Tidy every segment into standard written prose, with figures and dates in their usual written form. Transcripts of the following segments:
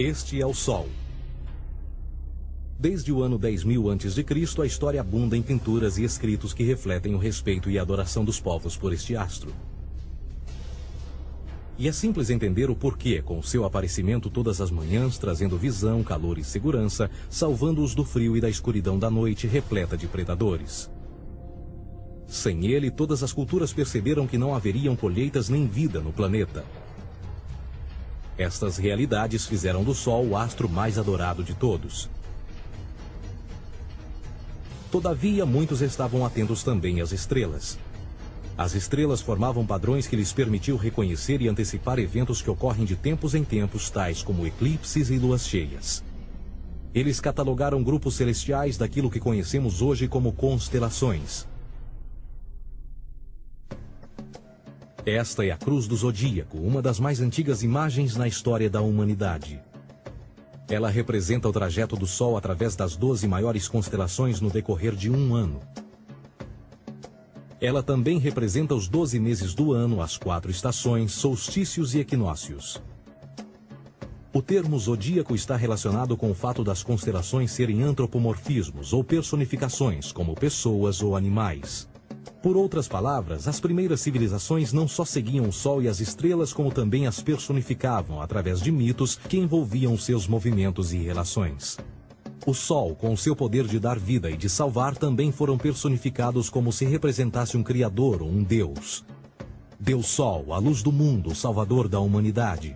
Este é o Sol. Desde o ano 10.000 a.C., a história abunda em pinturas e escritos que refletem o respeito e a adoração dos povos por este astro. E é simples entender o porquê, com o seu aparecimento todas as manhãs, trazendo visão, calor e segurança, salvando-os do frio e da escuridão da noite repleta de predadores. Sem ele, todas as culturas perceberam que não haveriam colheitas nem vida no planeta. Estas realidades fizeram do Sol o astro mais adorado de todos. Todavia, muitos estavam atentos também às estrelas. As estrelas formavam padrões que lhes permitiam reconhecer e antecipar eventos que ocorrem de tempos em tempos, tais como eclipses e luas cheias. Eles catalogaram grupos celestiais daquilo que conhecemos hoje como constelações. Esta é a Cruz do Zodíaco, uma das mais antigas imagens na história da humanidade. Ela representa o trajeto do Sol através das 12 maiores constelações no decorrer de um ano. Ela também representa os 12 meses do ano, as 4 estações, solstícios e equinócios. O termo zodíaco está relacionado com o fato das constelações serem antropomorfismos ou personificações, como pessoas ou animais. Por outras palavras, as primeiras civilizações não só seguiam o Sol e as estrelas, como também as personificavam através de mitos que envolviam seus movimentos e relações. O Sol, com seu poder de dar vida e de salvar, também foram personificados como se representasse um Criador ou um Deus. Deus Sol, a luz do mundo, o Salvador da humanidade.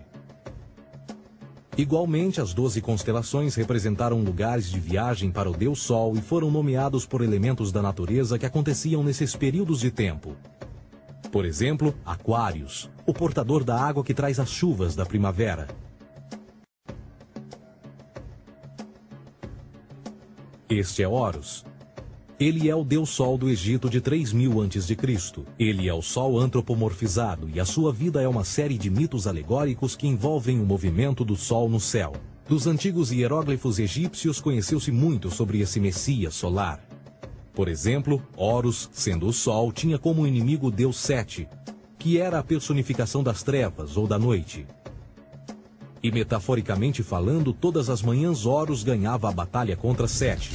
Igualmente, as 12 constelações representaram lugares de viagem para o Deus Sol e foram nomeados por elementos da natureza que aconteciam nesses períodos de tempo. Por exemplo, Aquários, o portador da água que traz as chuvas da primavera. Este é Horus. Ele é o Deus Sol do Egito de 3.000 a.C. Ele é o Sol antropomorfizado e a sua vida é uma série de mitos alegóricos que envolvem o movimento do Sol no céu. Dos antigos hieróglifos egípcios conheceu-se muito sobre esse Messias solar. Por exemplo, Horus, sendo o Sol, tinha como inimigo o Deus Sete, que era a personificação das trevas ou da noite. E metaforicamente falando, todas as manhãs Horus ganhava a batalha contra Sete.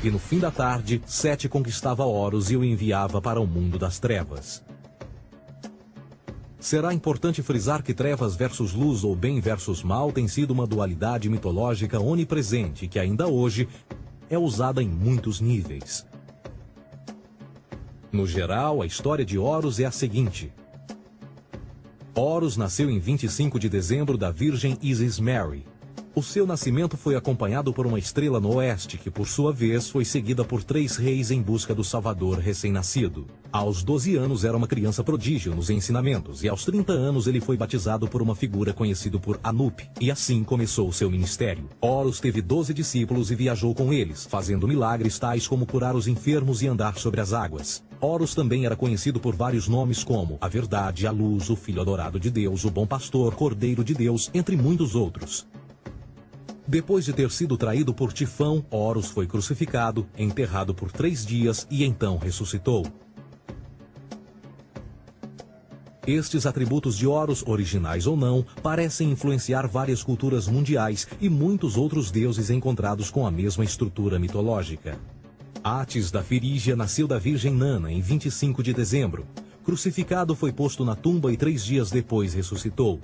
E no fim da tarde, Sete conquistava Horus e o enviava para o mundo das trevas. Será importante frisar que trevas versus luz ou bem versus mal tem sido uma dualidade mitológica onipresente que ainda hoje é usada em muitos níveis. No geral, a história de Horus é a seguinte. Horus nasceu em 25 de dezembro da Virgem Isis Mary. O seu nascimento foi acompanhado por uma estrela no oeste, que por sua vez foi seguida por 3 reis em busca do Salvador recém-nascido. Aos 12 anos era uma criança prodígio nos ensinamentos, e aos 30 anos ele foi batizado por uma figura conhecida por Anup, e assim começou o seu ministério. Horus teve 12 discípulos e viajou com eles, fazendo milagres tais como curar os enfermos e andar sobre as águas. Horus também era conhecido por vários nomes como a Verdade, a Luz, o Filho Adorado de Deus, o Bom Pastor, Cordeiro de Deus, entre muitos outros. Depois de ter sido traído por Tifão, Horus foi crucificado, enterrado por 3 dias e então ressuscitou. Estes atributos de Horus, originais ou não, parecem influenciar várias culturas mundiais e muitos outros deuses encontrados com a mesma estrutura mitológica. Atis da Firígia nasceu da Virgem Nana em 25 de dezembro. Crucificado, foi posto na tumba e 3 dias depois ressuscitou.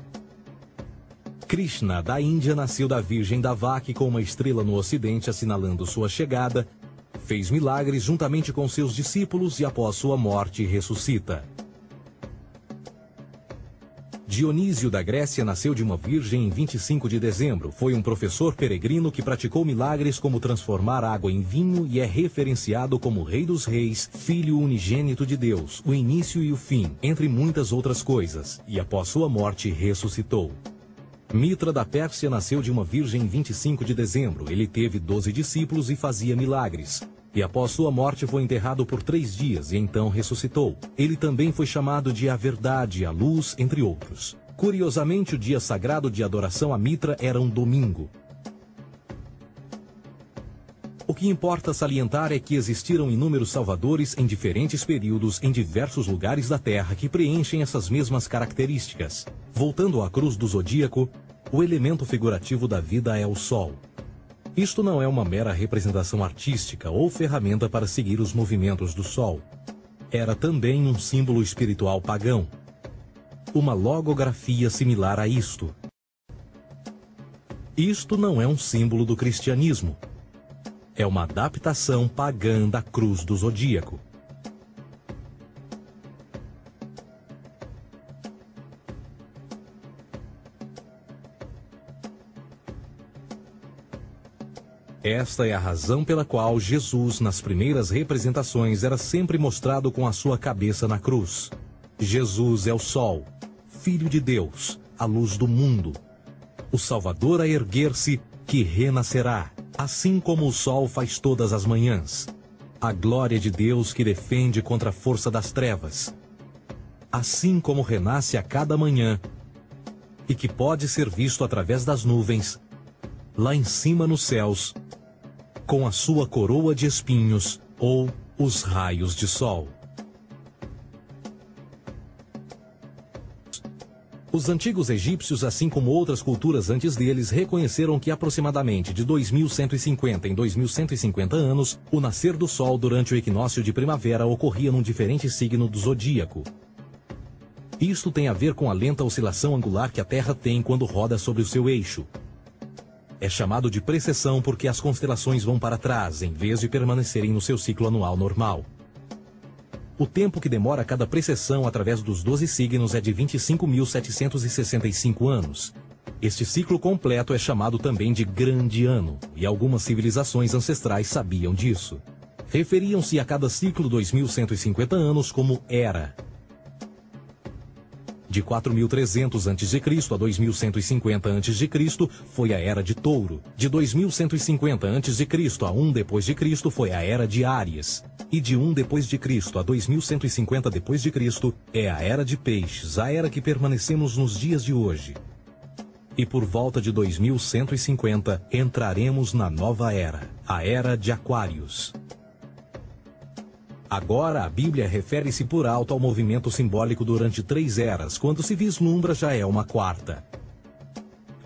Krishna, da Índia, nasceu da Virgem Davaki com uma estrela no ocidente assinalando sua chegada, fez milagres juntamente com seus discípulos e após sua morte ressuscita. Dionísio da Grécia nasceu de uma virgem em 25 de dezembro. Foi um professor peregrino que praticou milagres como transformar água em vinho e é referenciado como Rei dos Reis, Filho unigênito de Deus, o início e o fim, entre muitas outras coisas, e após sua morte ressuscitou. Mitra da Pérsia nasceu de uma virgem em 25 de dezembro. Ele teve 12 discípulos e fazia milagres. E após sua morte foi enterrado por 3 dias e então ressuscitou. Ele também foi chamado de a Verdade, a Luz, entre outros. Curiosamente, o dia sagrado de adoração a Mitra era um domingo. O que importa salientar é que existiram inúmeros salvadores em diferentes períodos em diversos lugares da Terra que preenchem essas mesmas características. Voltando à Cruz do Zodíaco, O elemento figurativo da vida é o Sol. Isto não é uma mera representação artística ou ferramenta para seguir os movimentos do Sol. Era também um símbolo espiritual pagão. Uma logografia similar a isto. Isto não é um símbolo do cristianismo. É uma adaptação pagã da cruz do zodíaco. Esta é a razão pela qual Jesus, nas primeiras representações, era sempre mostrado com a sua cabeça na cruz. Jesus é o Sol, Filho de Deus, a luz do mundo. O Salvador a erguer-se, que renascerá, assim como o sol faz todas as manhãs. A glória de Deus que defende contra a força das trevas. Assim como renasce a cada manhã, e que pode ser visto através das nuvens, lá em cima nos céus, com a sua coroa de espinhos ou os raios de sol. Os antigos egípcios, assim como outras culturas antes deles, reconheceram que aproximadamente de 2150 em 2150 anos, o nascer do sol durante o equinócio de primavera ocorria num diferente signo do zodíaco. Isto tem a ver com a lenta oscilação angular que a Terra tem quando roda sobre o seu eixo. É chamado de precessão porque as constelações vão para trás, em vez de permanecerem no seu ciclo anual normal. O tempo que demora cada precessão através dos 12 signos é de 25.765 anos. Este ciclo completo é chamado também de Grande Ano, e algumas civilizações ancestrais sabiam disso. Referiam-se a cada ciclo 2150 anos como Era. De 4.300 a.C. a 2150 a.C. foi a Era de Touro. De 2150 a.C. a 1 d.C. foi a Era de Áries. E de 1 d.C. a 2150 d.C. é a Era de Peixes, a era que permanecemos nos dias de hoje. E por volta de 2150 entraremos na nova era, a Era de Aquários. Agora, a Bíblia refere-se por alto ao movimento simbólico durante 3 eras, quando se vislumbra já é uma quarta.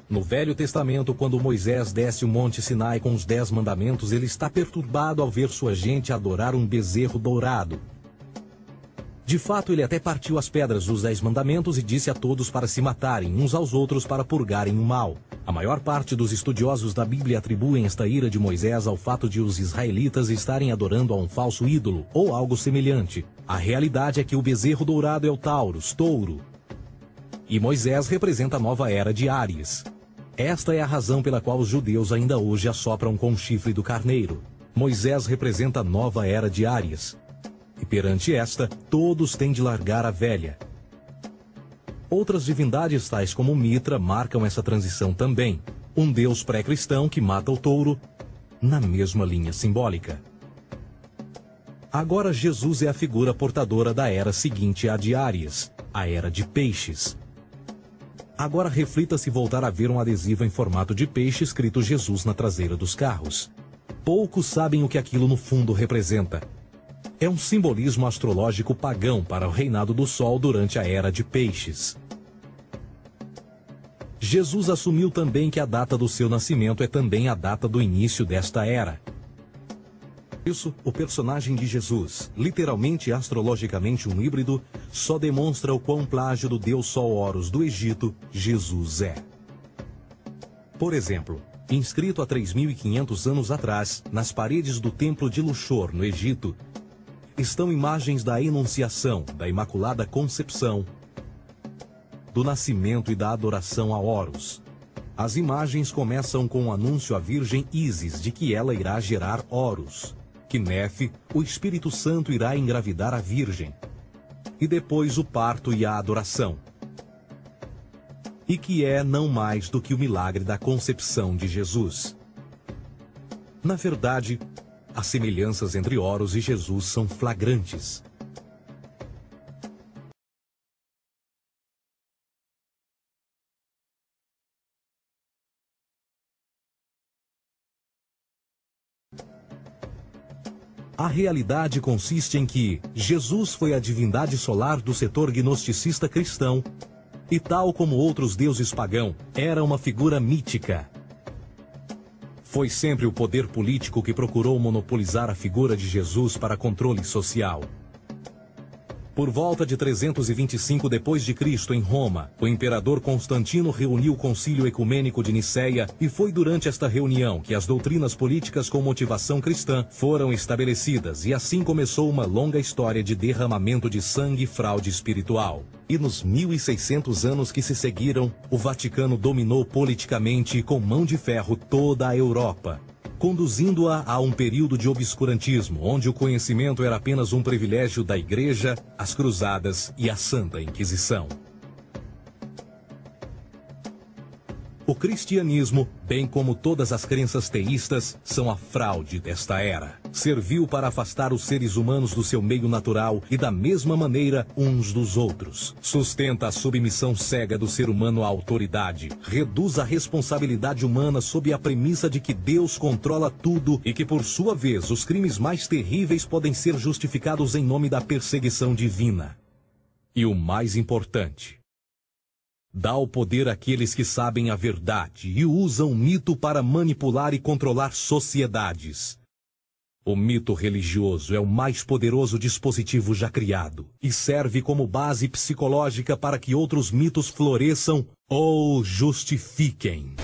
No Velho Testamento, quando Moisés desce o Monte Sinai com os 10 mandamentos, ele está perturbado ao ver sua gente adorar um bezerro dourado. De fato, ele até partiu as pedras dos 10 mandamentos e disse a todos para se matarem uns aos outros para purgarem o mal. A maior parte dos estudiosos da Bíblia atribuem esta ira de Moisés ao fato de os israelitas estarem adorando a um falso ídolo ou algo semelhante. A realidade é que o bezerro dourado é o Taurus, touro. E Moisés representa a nova era de Áries. Esta é a razão pela qual os judeus ainda hoje assopram com o chifre do carneiro. Moisés representa a nova era de Áries. E perante esta, todos têm de largar a velha. Outras divindades, tais como Mitra, marcam essa transição também. Um deus pré-cristão que mata o touro, na mesma linha simbólica. Agora Jesus é a figura portadora da era seguinte à de Áries, a Era de Peixes. Agora reflita se voltar a ver um adesivo em formato de peixe escrito Jesus na traseira dos carros. Poucos sabem o que aquilo no fundo representa. É um simbolismo astrológico pagão para o reinado do Sol durante a Era de Peixes. Jesus assumiu também que a data do seu nascimento é também a data do início desta era. Isso, o personagem de Jesus, literalmente e astrologicamente um híbrido, só demonstra o quão plágio do deus Sol Horus do Egito Jesus é. Por exemplo, inscrito há 3.500 anos atrás, nas paredes do templo de Luxor, no Egito, estão imagens da Enunciação, da Imaculada Concepção, do nascimento e da adoração a Horus. As imagens começam com o anúncio à Virgem Ísis de que ela irá gerar Horus, que Nefe, o Espírito Santo, irá engravidar a Virgem, e depois o parto e a adoração, e que é não mais do que o milagre da concepção de Jesus. Na verdade, as semelhanças entre Horus e Jesus são flagrantes. A realidade consiste em que Jesus foi a divindade solar do setor gnosticista cristão e, tal como outros deuses pagãos, era uma figura mítica. Foi sempre o poder político que procurou monopolizar a figura de Jesus para controle social. Por volta de 325 d.C., em Roma, o imperador Constantino reuniu o Concílio Ecumênico de Nicéia e foi durante esta reunião que as doutrinas políticas com motivação cristã foram estabelecidas e assim começou uma longa história de derramamento de sangue e fraude espiritual. E nos 1600 anos que se seguiram, o Vaticano dominou politicamente e com mão de ferro toda a Europa, conduzindo-a a um período de obscurantismo, onde o conhecimento era apenas um privilégio da Igreja, as Cruzadas e a Santa Inquisição. O cristianismo, bem como todas as crenças teístas, são a fraude desta era. Serviu para afastar os seres humanos do seu meio natural e da mesma maneira uns dos outros. Sustenta a submissão cega do ser humano à autoridade. Reduz a responsabilidade humana sob a premissa de que Deus controla tudo e que, por sua vez, os crimes mais terríveis podem ser justificados em nome da perseguição divina. E o mais importante, dá o poder àqueles que sabem a verdade e usam o mito para manipular e controlar sociedades. O mito religioso é o mais poderoso dispositivo já criado e serve como base psicológica para que outros mitos floresçam ou justifiquem.